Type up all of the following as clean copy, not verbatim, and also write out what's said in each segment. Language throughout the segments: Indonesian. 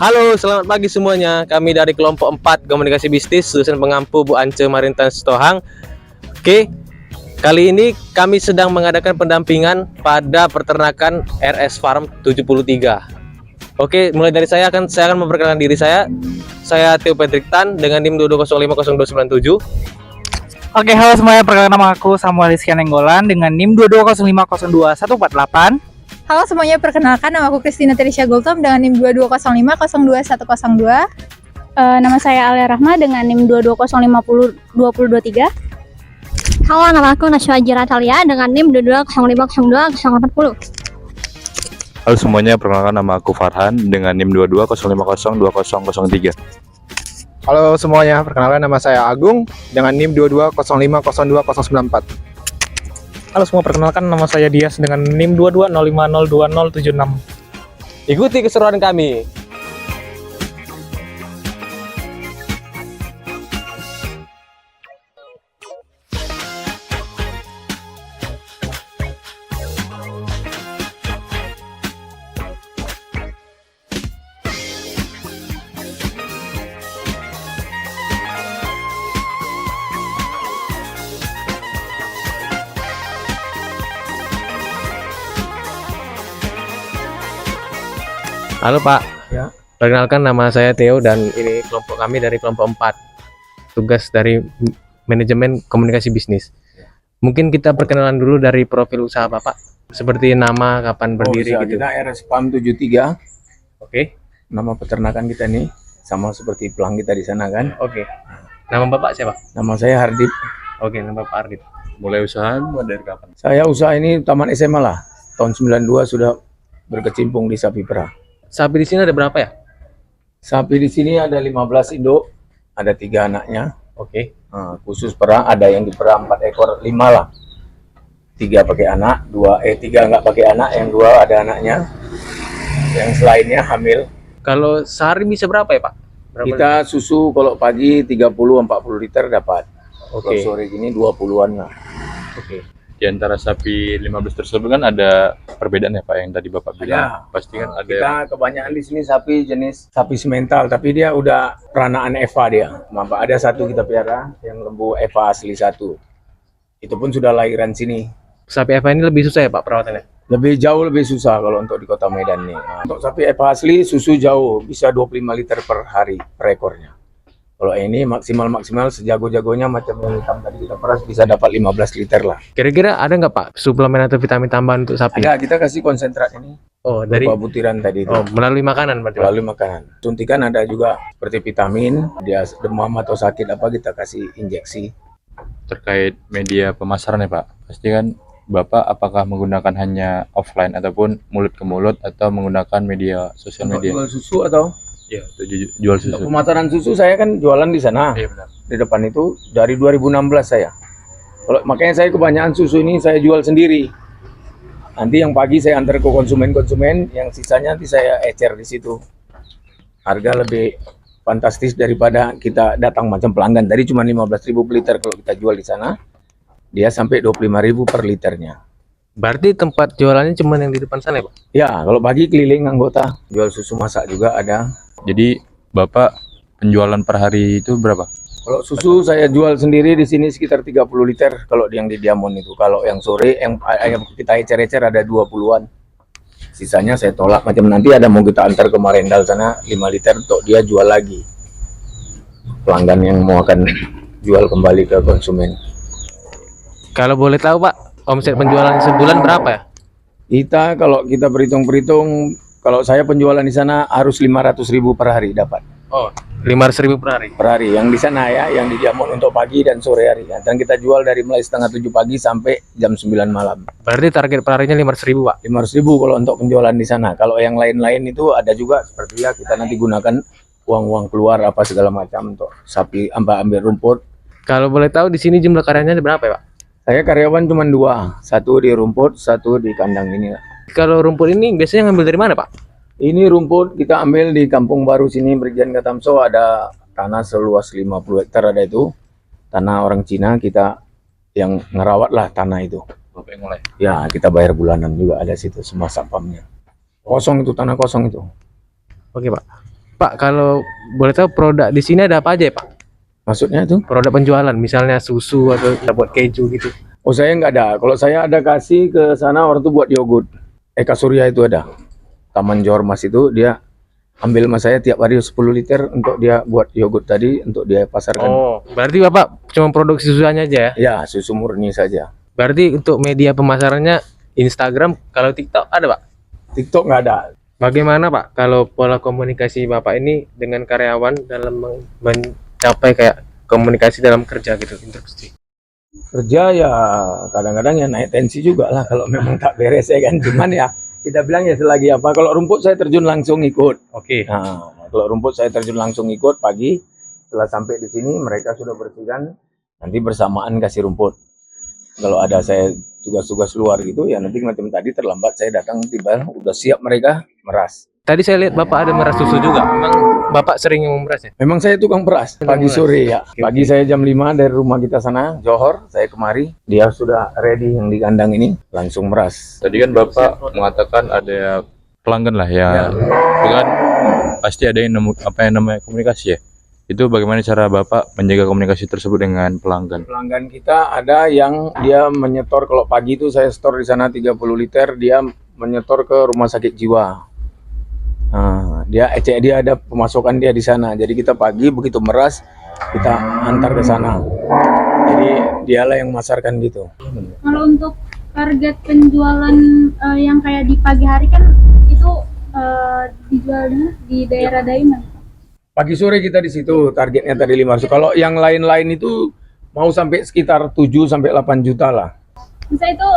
Halo, selamat pagi semuanya. Kami dari kelompok 4 Komunikasi Bisnis Dosen Pengampu Bu Ance Marintan Sitohang. Oke, kali ini kami sedang mengadakan pendampingan pada peternakan RS Farm 73. Oke, mulai dari saya akan memperkenalkan diri saya. Saya Theo Patrick Tan dengan NIM 22050297. Oke, halo semuanya. Perkenalkan nama aku Samuel Rizky Nenggolan dengan NIM 2205022148. Halo semuanya, perkenalkan nama aku Christina Terisha Gultom dengan NIM 2205022102. Nama saya Alia Rahma dengan NIM 22050223. Halo, nama aku Naswa Jiratalia dengan NIM 22050240. Halo semuanya, perkenalkan nama aku Farhan dengan NIM 2205020003. Halo semuanya, perkenalkan nama saya Agung dengan NIM 2205020094. Halo semua, perkenalkan nama saya Dias dengan NIM 2205020076. Ikuti keseruan kami. Halo Pak. Ya. Perkenalkan nama saya Theo dan ini kelompok kami dari kelompok 4. Tugas dari manajemen komunikasi bisnis. Mungkin kita perkenalan dulu dari profil usaha Bapak. Seperti nama, kapan berdiri gitu. Kita RS Farm 73. Oke. Nama peternakan kita nih sama seperti pelang kita di sana kan. Oke. Nama Bapak siapa? Nama saya Hardip. Oke, nama Pak Ardit. Mulai usaha dari kapan? Saya usaha ini taman SMA lah. Tahun 92 sudah berkecimpung di sapi perah. Sapi di sini ada berapa ya? Sapi di sini ada 15 induk, ada 3 anaknya. Oke. Khusus perah ada yang diperah 4 ekor, 5 lah. 3 pakai anak, 3 nggak pakai anak, yang 2 ada anaknya. Yang selainnya hamil. Kalau sehari bisa berapa ya Pak? Berapa Kita susu kalau pagi 30-40 liter dapat. Oke. Kalau sore gini 20-an lah. Oke. Di antara sapi 15 tersebut kan ada perbedaan ya Pak yang tadi Bapak bilang. Pasti kan ada Kita kebanyakan di sini sapi jenis sapi semental, tapi dia udah peranaan Eva dia. Maka ada satu kita pelihara yang lembu Eva asli 1. Itu pun sudah lahiran sini. Sapi Eva ini lebih susah ya Pak perawatannya? Jauh lebih susah kalau untuk di kota Medan nih. Untuk sapi Eva asli susu jauh bisa 25 liter per hari per ekornya. Kalau ini maksimal sejago-jagonya macam yang hitam tadi kita peras bisa dapat 15 liter lah. Kira-kira ada nggak Pak suplemen atau vitamin tambahan untuk sapi? Ada, kita kasih konsentrat ini. Oh, dari Berupa butiran tadi itu. melalui makanan berarti Pak? Melalui makanan. Suntikan ada juga seperti vitamin, dia demam atau sakit apa kita kasih injeksi. terkait media pemasaran ya Pak. Pasti kan Bapak apakah menggunakan hanya offline ataupun mulut ke mulut atau menggunakan media sosial Untuk media? jual susu atau Iya, jual untuk susu. pemasaran susu saya kan jualan di sana. Iya benar. Di depan itu dari 2016 saya. Makanya saya kebanyakan susu ini saya jual sendiri. Nanti yang pagi saya antar ke konsumen, yang sisanya nanti saya ecer di situ. Harga lebih fantastis daripada kita datang macam pelanggan. Tadi cuma 15.000 per liter, kalau kita jual di sana dia sampai 25.000 per liternya. Berarti tempat jualannya cuma yang di depan sana ya Pak? Ya, kalau pagi keliling anggota, jual susu masak juga ada. Jadi Bapak penjualan per hari itu berapa? Kalau susu saya jual sendiri di sini sekitar 30 liter kalau yang di Diamond itu. Kalau yang sore yang kita ecer-ecer ada 20-an. Sisanya saya tolak, macam nanti ada mau kita antar ke Marendal sana 5 liter untuk dia jual lagi. Pelanggan yang mau akan jual kembali ke konsumen. Kalau boleh tahu Pak, omset penjualan sebulan berapa ya? Kita kalau kita perhitung, kalau saya penjualan di sana harus 500.000 per hari dapat. Oh, 500.000 per hari. Per hari yang di sana ya, yang di Diamond untuk pagi dan sore hari ya. Dan kita jual dari mulai setengah 7 pagi sampai jam 9 malam. Berarti target per harinya 500.000 Pak? 500.000 kalau untuk penjualan di sana. Kalau yang lain-lain itu ada juga seperti ya kita nanti gunakan uang-uang keluar apa segala macam untuk sapi ambil rumput. Kalau boleh tahu di sini jumlah karyanya ada berapa ya Pak? Saya karyawan cuma 2, satu di rumput, satu di kandang ini. Kalau rumput ini biasanya ngambil dari mana Pak? Ini rumput kita ambil di Kampung Baru sini, Brigjen Katamso, ada tanah seluas 50 hektar ada itu. Tanah orang Cina, kita yang ngerawat lah tanah itu. Bapak yang mulai. Ya, kita bayar bulanan juga ada situ semua satpamnya. Kosong itu, tanah kosong itu. Oke Pak. Pak, kalau boleh tahu produk di sini ada apa aja ya Pak? Maksudnya tuh? Produk penjualan, misalnya susu atau kita buat keju gitu. Oh, saya nggak ada. Kalau saya ada kasih ke sana orang tuh buat yogurt. Eka Surya itu ada. Taman Jormas itu dia ambil sama saya tiap hari 10 liter untuk dia buat yogurt tadi untuk dia pasarkan. Oh, berarti Bapak cuma produksi susunya aja ya? Ya, susu murni saja. Berarti untuk media pemasarannya Instagram, kalau TikTok ada Pak? TikTok nggak ada. Bagaimana Pak kalau pola komunikasi Bapak ini dengan karyawan dalam mencapai kayak komunikasi dalam kerja gitu, instruksi? Kerja ya kadang-kadang ya naik tensi juga lah kalau memang tak beres ya kan. Cuman ya kita bilang ya selagi apa. Kalau rumput saya terjun langsung ikut. Oke. Nah, kalau rumput saya terjun langsung ikut pagi. Setelah sampai di sini mereka sudah bersihkan. Nanti bersamaan kasih rumput. Kalau ada saya tugas-tugas luar gitu ya nanti macam tadi terlambat saya datang tiba udah siap mereka meras. Tadi saya lihat Bapak ada meras susu juga. Memang Bapak sering memeras ya? Memang saya tukang peras pagi sore ya. Pagi saya jam 5 dari rumah kita sana Johor, saya kemari, dia sudah ready yang di kandang ini langsung meras. Tadi kan Bapak mengatakan ada pelanggan lah ya. Itu kan pasti ada yang apa yang namanya komunikasi ya. Itu bagaimana cara Bapak menjaga komunikasi tersebut dengan pelanggan? Pelanggan kita ada yang dia menyetor kalau pagi itu saya store di sana 30 liter, dia menyetor ke rumah sakit jiwa. Nah, dia ada pemasukan dia di sana. Jadi kita pagi begitu meras kita antar ke sana. Jadi dialah yang memasarkan gitu. Kalau untuk target penjualan yang kayak di pagi hari kan itu dijualnya di daerah Daiman. Pagi sore kita di situ targetnya tadi 500. Kalau yang lain-lain itu mau sampai sekitar 7 sampai 8 juta lah. Misalnya itu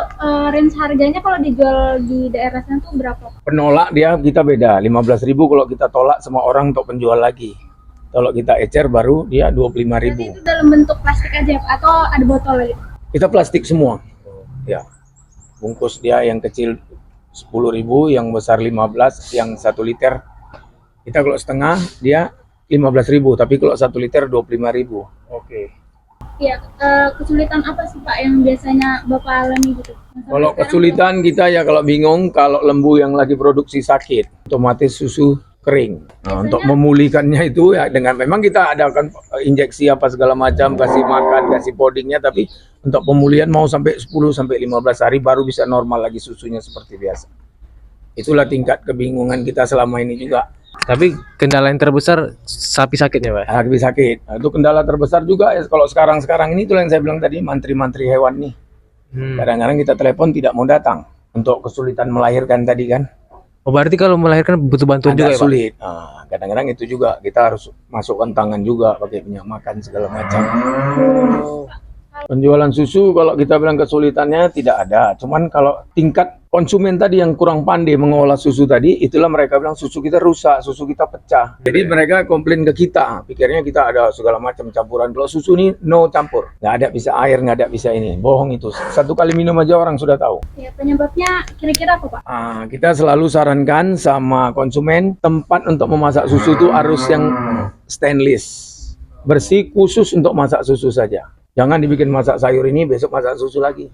range harganya kalau dijual di daerah sana tuh berapa? Penolak dia kita beda 15.000 kalau kita tolak sama orang untuk penjual lagi. Kalau kita ecer baru dia 25.000. Berarti itu dalam bentuk plastik aja Pak? Atau ada botol lagi? Kita plastik semua. Ya. Bungkus dia yang kecil 10.000, yang besar 15, yang 1 liter. Kita kalau setengah dia 15.000, tapi kalau 1 liter 25.000. Oke. Iya, kesulitan apa sih Pak yang biasanya Bapak alami gitu? Kalau kesulitan kita ya kalau bingung kalau lembu yang lagi produksi sakit, otomatis susu kering. Nah, untuk memulihkannya itu ya dengan memang kita adakan injeksi apa segala macam, kasih makan, kasih podingnya, tapi untuk pemulihan mau sampai 10 sampai 15 hari baru bisa normal lagi susunya seperti biasa. Itulah tingkat kebingungan kita selama ini juga. Tapi kendala yang terbesar sapi sakitnya Pak? Sapi sakit. Nah, itu kendala terbesar juga ya kalau sekarang ini itulah yang saya bilang tadi mantri-mantri hewan nih. Kadang-kadang kita telepon tidak mau datang untuk kesulitan melahirkan tadi kan. Oh berarti kalau melahirkan butuh bantuan juga Agak ya Pak? sulit. Nah, kadang-kadang itu juga kita harus masukkan tangan juga pakai minyak makan segala macam. Penjualan susu kalau kita bilang kesulitannya tidak ada. Cuman kalau tingkat konsumen tadi yang kurang pandai mengolah susu tadi, itulah mereka bilang susu kita rusak, susu kita pecah. Jadi mereka komplain ke kita, pikirnya kita ada segala macam campuran. Kalau susu ini no campur, nggak ada bisa air, nggak ada bisa ini. Bohong itu. Satu kali minum aja orang sudah tahu. Ya, penyebabnya kira-kira apa Pak? Kita selalu sarankan sama konsumen tempat untuk memasak susu itu harus yang stainless, bersih khusus untuk masak susu saja. Jangan dibikin masak sayur ini besok masak susu lagi.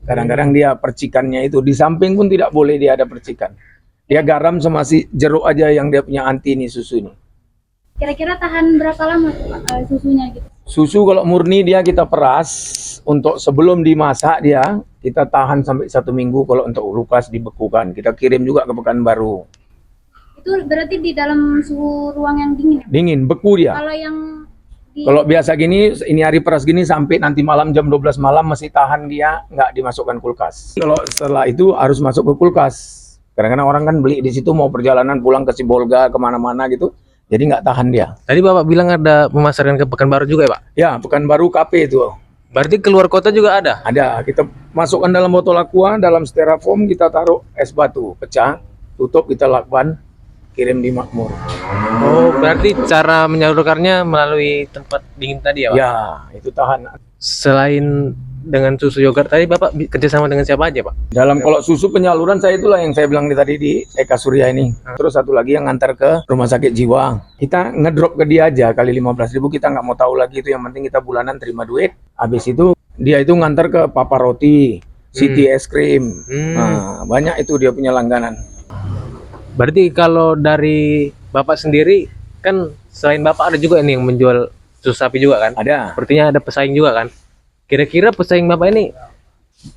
Kadang-kadang dia percikannya itu di samping pun tidak boleh dia ada percikan. Dia garam sama si jeruk aja yang dia punya anti nih susu ini. Kira-kira tahan berapa lama tuh Pak susunya gitu? Susu kalau murni dia kita peras untuk sebelum dimasak dia kita tahan sampai 1 minggu. Kalau untuk lukas dibekukan kita kirim juga ke Pekanbaru. Itu berarti di dalam suhu ruang yang dingin ya? Dingin beku dia. Kalau yang Kalau biasa gini, ini hari peras gini sampai nanti malam jam 12 malam masih tahan dia, nggak dimasukkan kulkas. Kalau setelah itu harus masuk ke kulkas. Kadang-kadang orang kan beli di situ mau perjalanan pulang ke Sibolga kemana-mana gitu, jadi nggak tahan dia. Tadi Bapak bilang ada pemasaran ke Pekanbaru juga ya Pak? Ya, Pekanbaru KP itu. Berarti keluar kota juga ada? Ada, kita masukkan dalam botol aqua, dalam styrofoam kita taruh es batu, pecah, tutup kita lakban, kirim di Makmur. Oh, berarti cara menyalurkannya melalui tempat dingin tadi ya Pak? Ya, itu tahan. Selain dengan susu yogurt tadi Bapak kerjasama dengan siapa aja Pak? Dalam kalau susu penyaluran saya itulah yang saya bilang tadi di Eka Surya ini. Terus satu lagi yang ngantar ke rumah sakit jiwa. Kita ngedrop ke dia aja kali 15.000 kita nggak mau tahu lagi itu, yang penting kita bulanan terima duit. Habis itu dia itu ngantar ke Papa Roti, City Es Krim. Nah, banyak itu dia punya langganan. Berarti kalau dari Bapak sendiri kan selain Bapak ada juga ini yang menjual susu sapi juga kan? Ada. Sepertinya ada pesaing juga kan? Kira-kira pesaing Bapak ini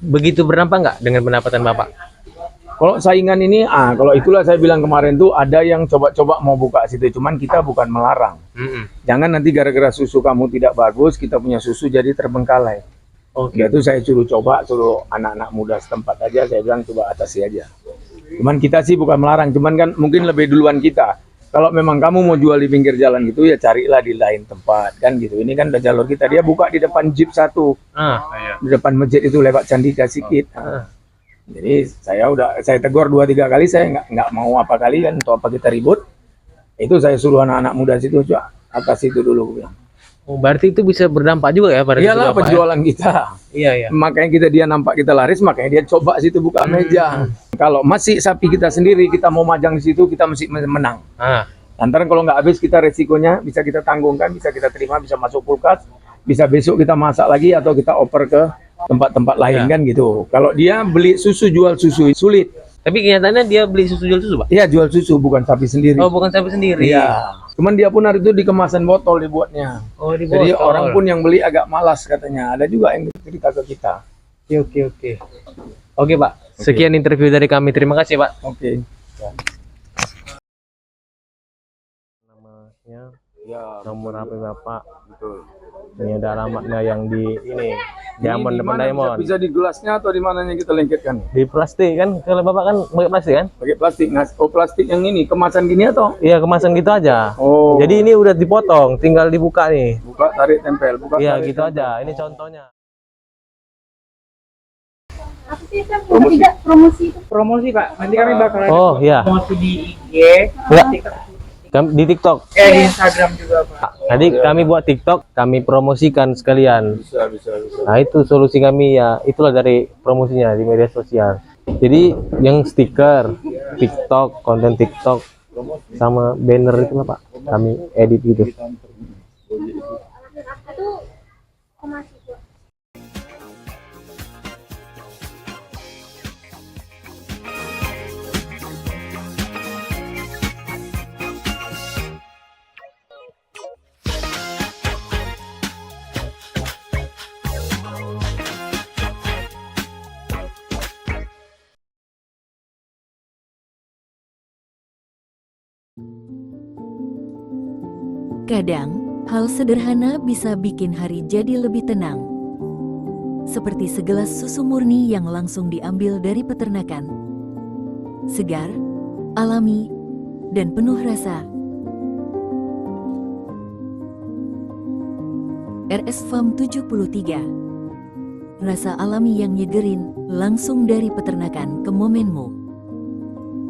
begitu berdampak nggak dengan pendapatan Bapak? Kalau saingan ini, kalau itulah saya bilang kemarin tuh ada yang coba-coba mau buka situ, cuman kita bukan melarang. Jangan nanti gara-gara susu kamu tidak bagus, kita punya susu jadi terbengkalai. Oke. Itu saya suruh anak-anak muda setempat aja, saya bilang coba atasi aja. Cuman kita sih bukan melarang, cuman kan mungkin lebih duluan kita. Kalau memang kamu mau jual di pinggir jalan gitu ya carilah di lain tempat kan gitu. Ini kan udah jalur kita, dia buka di depan jeep satu, di depan masjid itu lewat Candika sikit. Jadi saya tegur 2-3 kali, saya nggak mau apa kali kan, untuk apa kita ribut. Itu saya suruh anak-anak muda situ coba atas itu dulu bilang. Oh, berarti itu bisa berdampak juga ya pada Iyalah situ, Bapak, ya? penjualan kita. Iya, iya. Makanya dia nampak kita laris, makanya dia coba situ buka meja. Kalau masih sapi kita sendiri, kita mau majang di situ, kita mesti menang. Lantaran kalau nggak habis kita resikonya bisa kita tanggungkan, bisa kita terima, bisa masuk kulkas, bisa besok kita masak lagi atau kita oper ke tempat-tempat lain kan gitu. Kalau dia beli susu, jual susu sulit. Tapi kenyataannya dia beli susu jual susu, Pak? Iya jual susu bukan sapi sendiri. Oh, bukan sapi sendiri. Iya. Cuman dia pun hari itu di kemasan botol dibuatnya. Oh, di Jadi botol. orang pun yang beli agak malas katanya. Ada juga yang cerita ke kita. Oke. Oke, Pak. Sekian interview dari kami. Terima kasih, Pak. Oke. Namanya, Ya, nomor HP Bapak. betul. Ini ada alamatnya yang di ini. Diamond Ini di depan mana Diamond. bisa di gelasnya atau di mananya kita lengketkan? Di plastik kan? Kalau Bapak kan pakai plastik kan? Pakai plastik. Oh, plastik yang ini kemasan gini atau? Iya, kemasan gitu aja. Oh. Jadi ini udah dipotong, tinggal dibuka nih. Buka, tarik, tempel. Buka, Iya, tarik, gitu tempel. aja. Ini contohnya. Apa sih Sam? Ketiga promosi itu? Promosi Pak, nanti kami bakalan Oh, iya. promosi di IG, Enggak. Di TikTok. di Instagram juga Pak. Nanti kami buat TikTok, kami promosikan sekalian. Bisa. Nah, itu solusi kami ya. Itulah dari promosinya di media sosial. Jadi yang stiker, TikTok, konten TikTok sama banner itu lah, Pak. Kami edit gitu. Kadang, hal sederhana bisa bikin hari jadi lebih tenang. Seperti segelas susu murni yang langsung diambil dari peternakan. Segar, alami, dan penuh rasa. RS Farm 73. Rasa alami yang nyegerin langsung dari peternakan ke momenmu.